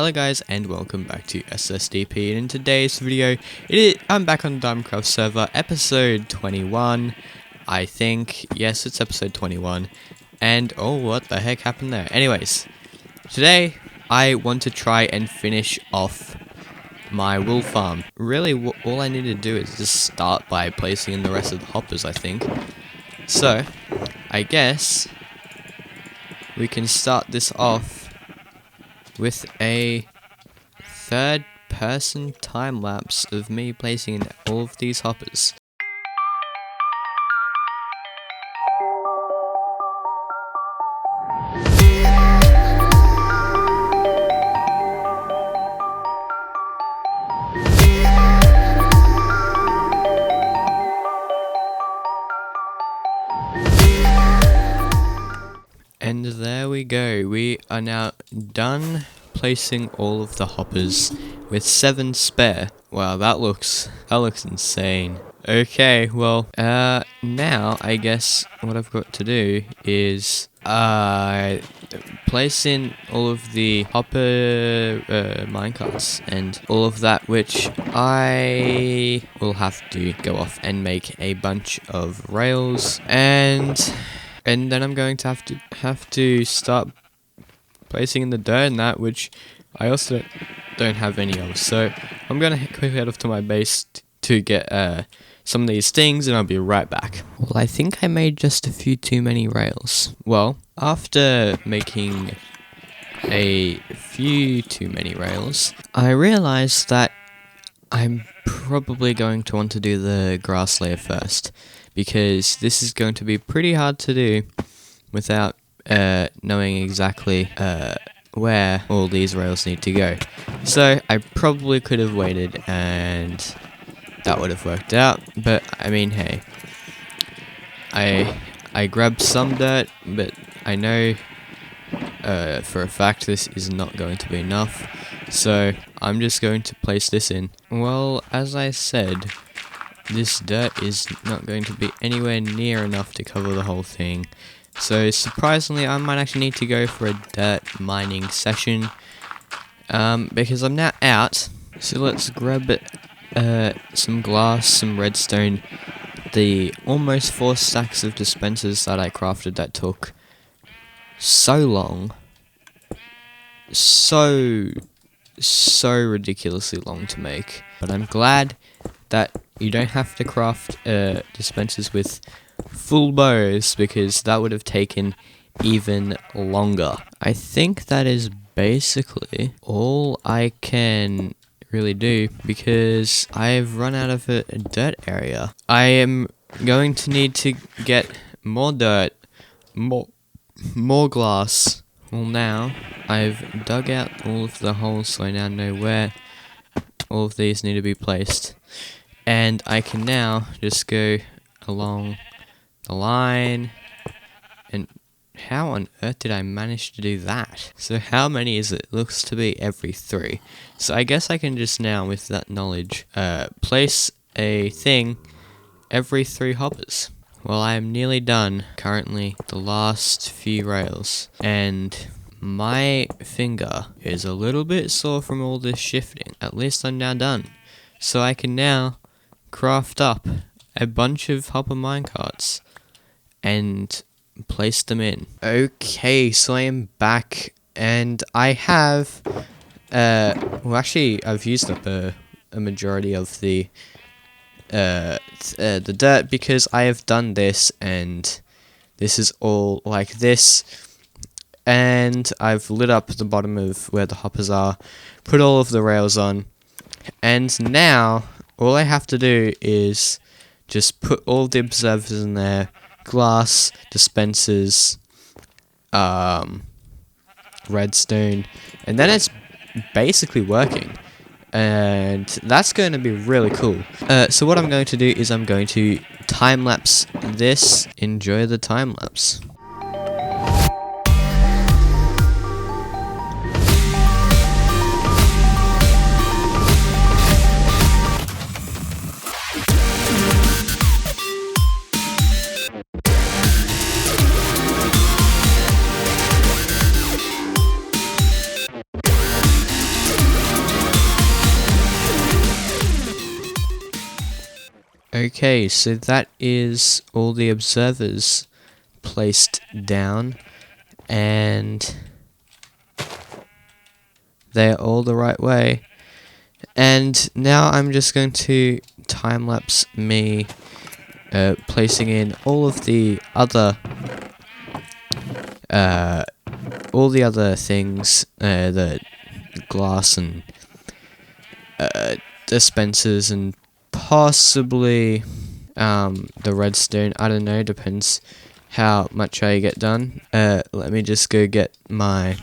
Hello guys and welcome back to SSSDP, and in today's video I'm back on the DiamondCraft server, episode 21, I think. Yes, it's episode 21, and oh, what the heck happened there? Anyways, today I want to try and finish off my wool farm. Really, all I need to do is just start by placing in the rest of the hoppers, I think. So, I guess we can start this off with a third-person time-lapse of me placing in all of these hoppers. And there we go, we are now done placing all of the hoppers with 7 spare. Wow, that looks insane. Okay, well, now I guess what I've got to do is place in all of the hopper minecarts and all of that, which I will have to go off and make a bunch of rails, and then I'm going to have to start placing in the dirt and that, which I also don't have any of. So I'm gonna quickly head off to my base to get some of these things, and I'll be right back. Well, I think I made just a few too many rails. Well, after making a few too many rails, I realized that I'm probably going to want to do the grass layer first, because this is going to be pretty hard to do without knowing exactly where all these rails need to go. So I probably could have waited and that would have worked out, but I mean, hey, I grabbed some dirt, but I know for a fact this is not going to be enough, so I'm just going to place this in. Well, as I said, this dirt is not going to be anywhere near enough to cover the whole thing. So surprisingly, I might actually need to go for a dirt mining session, because I'm now out. So let's grab some glass, some redstone, the almost 4 stacks of dispensers that I crafted that took so long, so ridiculously long to make. But I'm glad that you don't have to craft dispensers with full bows, because that would have taken even longer. I think that is basically all I can really do, because I've run out of a dirt area. I am going to need to get more dirt, more glass. Well, now I've dug out all of the holes, so I now know where all of these need to be placed, and I can now just go along the line. And how on earth did I manage to do that? So how many is it? Looks to be every 3. So I guess I can just now, with that knowledge, place a thing every 3 hoppers. Well, I am nearly done. Currently the last few rails, and my finger is a little bit sore from all this shifting. At least I'm now done, so I can now craft up a bunch of hopper minecarts and place them in. Okay, so I am back, and I have well, actually I've used up a majority of the dirt, because I have done this, and this is all like this, and I've lit up the bottom of where the hoppers are, put all of the rails on, and now all I have to do is just put all the observers in there, glass, dispensers, redstone, and then it's basically working. And that's going to be really cool. So what I'm going to do is I'm going to time-lapse this. Enjoy the time-lapse. Okay, so that is all the observers placed down, and they're all the right way. And now I'm just going to time-lapse me placing in all the other things, the glass and dispensers, and possibly the redstone. I don't know, depends how much I get done. Let me just go get my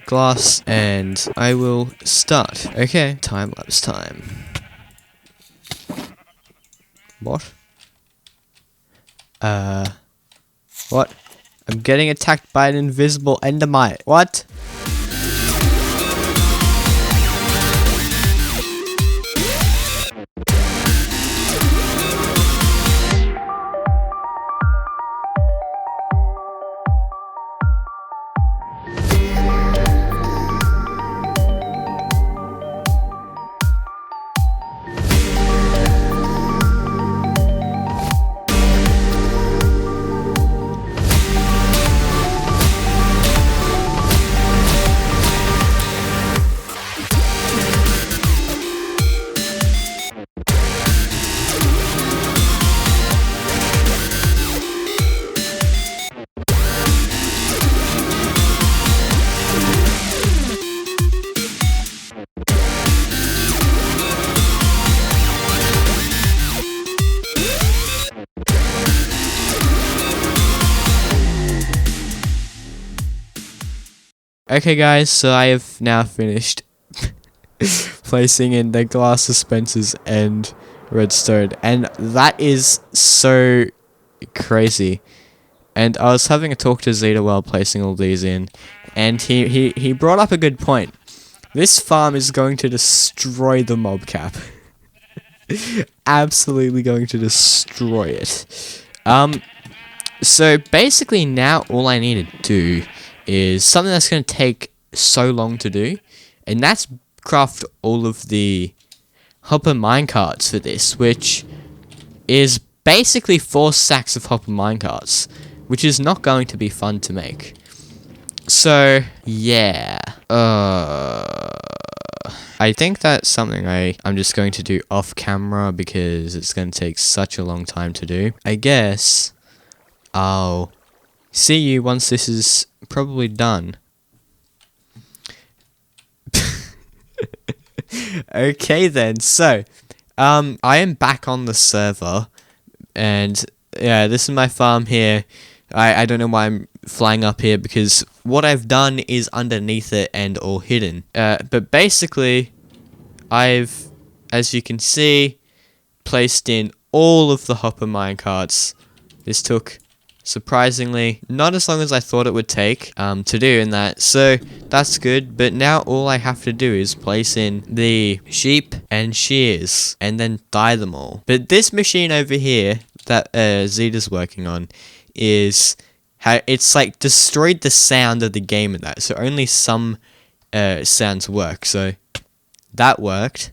glass and I will start. Okay, time lapse time. What? What? I'm getting attacked by an invisible endermite. What? Okay guys, so I have now finished placing in the glass dispensers and redstone, and that is so crazy. And I was having a talk to Zeeda while placing all these in, and he brought up a good point. This farm is going to destroy the mob cap. Absolutely going to destroy it. So basically now all I need to do is something that's going to take so long to do, and that's craft all of the hopper minecarts for this, which is basically 4 stacks of hopper minecarts, which is not going to be fun to make. So yeah, I think that's something I'm just going to do off camera because it's going to take such a long time to do. I guess I'll see you once this is probably done. Okay then, so I am back on the server, and yeah, this is my farm here. I don't know why I'm flying up here because what I've done is underneath it and all hidden. But basically, I've, as you can see, placed in all of the hopper minecarts. This took surprisingly not as long as I thought it would take to do in that, so that's good. But now all I have to do is place in the sheep and shears and then dye them all. But this machine over here that Zeeda's working on is how it's like destroyed the sound of the game in that, so only some sounds work. So that worked,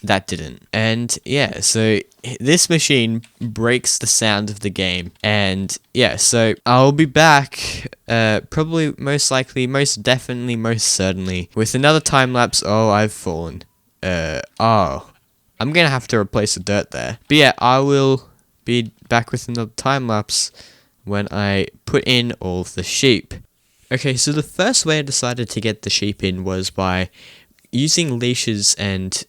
that didn't. And yeah, so this machine breaks the sound of the game. And yeah, so I'll be back probably, most likely, most definitely, most certainly with another time lapse. Oh, I've fallen. Oh, I'm gonna have to replace the dirt there. But yeah, I will be back with another time lapse when I put in all of the sheep. Okay, so the first way I decided to get the sheep in was by using leashes and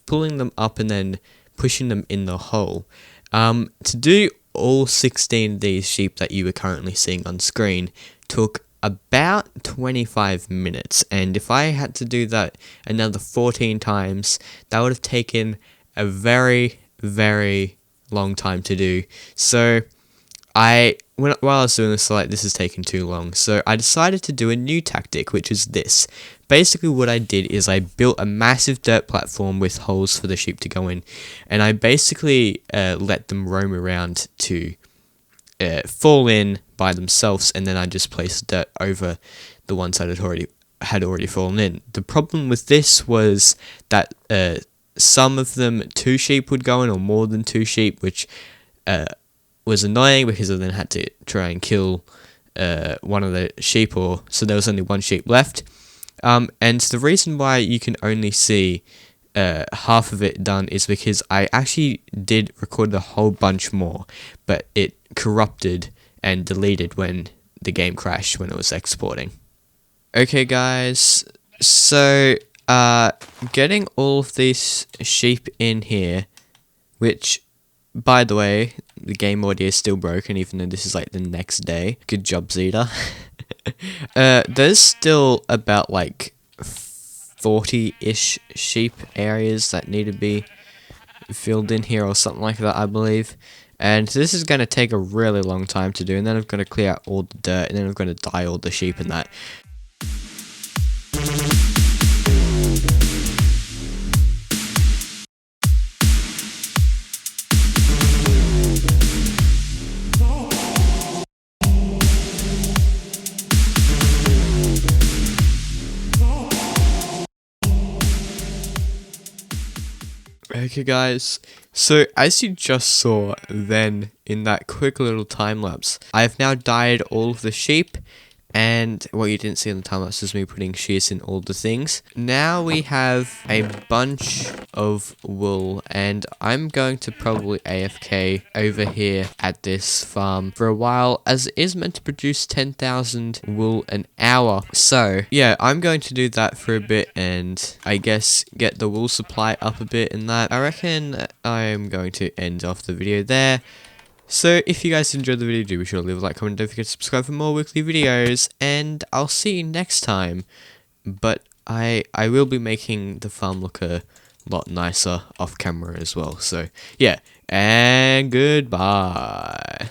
pulling them up and then pushing them in the hole. To do all 16 of these sheep that you are currently seeing on screen took about 25 minutes, and if I had to do that another 14 times, that would have taken a very, very long time to do. So while I was doing this, this is taking too long, so I decided to do a new tactic, which is this. Basically what I did is I built a massive dirt platform with holes for the sheep to go in, and I basically let them roam around to fall in by themselves, and then I just placed dirt over the ones that had already fallen in. The problem with this was that some of them 2 sheep would go in, or more than 2 sheep, which was annoying because I then had to try and kill one of the sheep, or so there was only 1 sheep left. And the reason why you can only see half of it done is because I actually did record a whole bunch more, but it corrupted and deleted when the game crashed when it was exporting. Okay guys, so getting all of these sheep in here, which by the way, the game audio is still broken even though this is like the next day. Good job, Zeeda. There's still about like 40-ish sheep areas that need to be filled in here or something like that, I believe. And this is going to take a really long time to do, and then I'm going to clear out all the dirt, and then I'm going to dye all the sheep and that. Okay guys, so as you just saw then in that quick little time lapse, I've now dyed all of the sheep, and what you didn't see in the time lapse is me putting shears in all the things. Now we have a bunch of wool, and I'm going to probably AFK over here at this farm for a while, as it is meant to produce 10,000 wool an hour. So yeah, I'm going to do that for a bit, and I guess get the wool supply up a bit and that. I reckon I'm going to end off the video there. So if you guys enjoyed the video, do be sure to leave a like, comment, don't forget to subscribe for more weekly videos, and I'll see you next time. But I will be making the farm look a lot nicer off camera as well. So yeah, and goodbye.